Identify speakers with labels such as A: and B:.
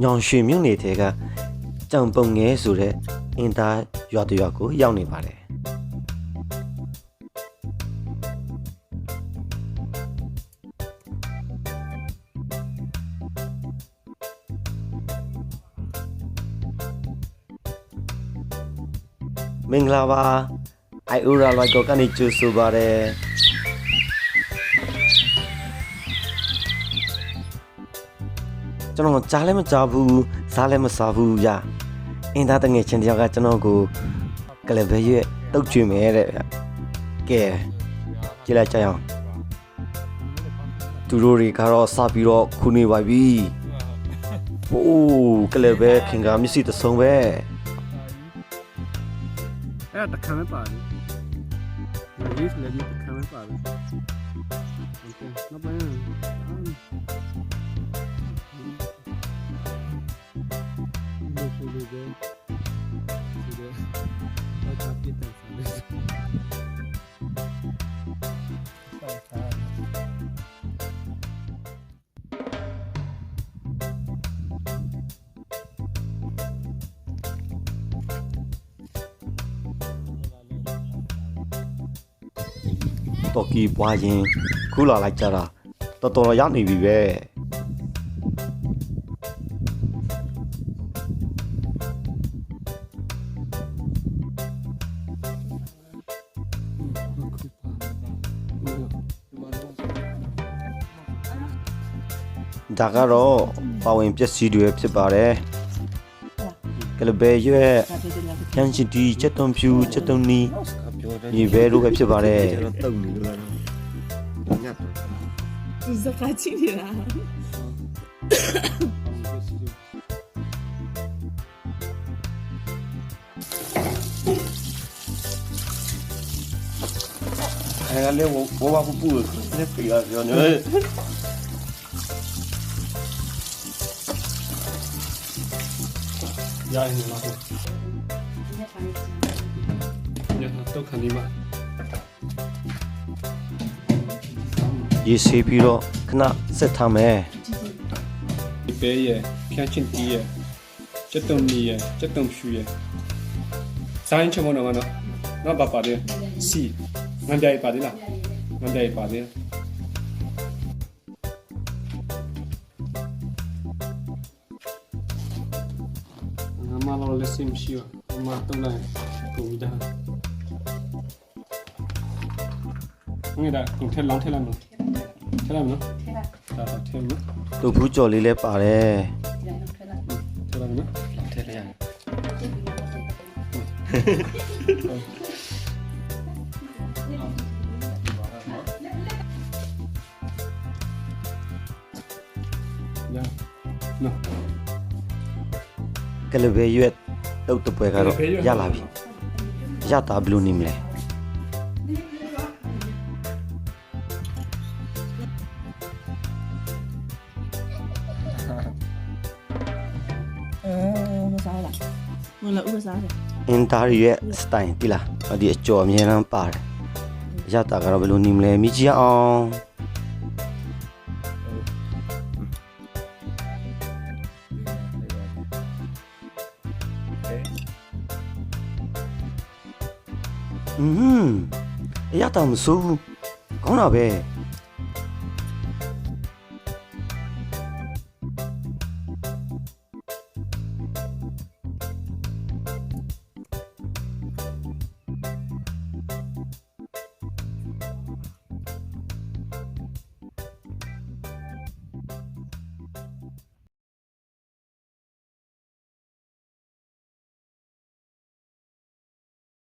A: ညောင်ရွှေမြို့နယ်ထဲကကြံပုံငဲဆိုတဲ့အင်သားရွာတရွာကိုရောက်နေပါတယ်မင်္ဂလာပါအိုင်အိုရာလိုက်ကောကနေကြိုဆိုပါတယ်ကျွန်တော်ကြားလည်းမကြားဘူးစားလည်းမစားဘူးဗျအင်းသားတငယ်ချင်းတယောက်ကကျွန်တော်ကိုကလဘဲရဲ့တုတ်ကျွေးမယ်တဲ့ဗျကဲကြည့်လိုက်ကြအောင်သူတို့တွေကတော့စပြီးတော့ခုနေပါပြီဟိုးကလဘဲခင်ကမျက်စိတဆုံပဲ
B: အဲ့တခါမပါဘူး။ဒါရေးလည်းဒီတခါမပါဘူး။โอเคနောက်ပိုင်း
A: တော်ကီပွားရင်ခုလာလိုက်ကြတာတော်တော်ရောက်နေပြီပဲဒါကတော့ပါဝင်ပျက်စီးတွေဖြစ်ပါတယ်ကလဘဲရွက်ရန်ချီတီချက်သွန်ဖြူချက်သွန်နီဒီဘဲတို့ပဲဖြစ်ပါတယ်တုံနေလို့လားညတ်
C: သူစကားချင်နေတာ
A: အဲ့လေဘောဘာပူနေပြရရောနေ
B: ရရင်လာဖို့ညတော့ခဏဒီမှာ
A: ရေဆေးပြီးတော့ခဏဆက်ထားမယ်
B: ဒီပဲရဲ့ဖြန့်ချင်းတီးရဲ့ချက်တုံနီရဲ့ချက်တုံဖြူရဲ့စိုင်းချမနော်နော်ဘာပါတယ်စီငန်းကြိုက်ပါတယ်လားငန်းကြိုက်ပါတယ်ငါမလာလက်စင်ရှိရမတော့လိုက်ကိုမိတာငါဒါကိုထဲလောင်းထဲလာမလို့ထဲလာမလို့ဒါတော့ထဲမလို့
A: တူဘူးကြော်လေးလည်းပါတယ်
B: ထဲလာမလို့
A: ထဲလိုက်ရနော်ကလဘဲရွက်တုတ်တပွဲကတော့ရလာပြီရတာဘယ်လိုနေမလဲ
C: မစားလားမလားဥပစားတယ်
A: အင်တာရီရဲ့စတိုင်တိလားဒီအကျော်အမြဲတမ်းပါတယ်ရတာကတော့ဘယ်လိုနေမလဲမြည်ကြည့်အောင်အရတာမစိုးဘူးကောင်းတာပဲ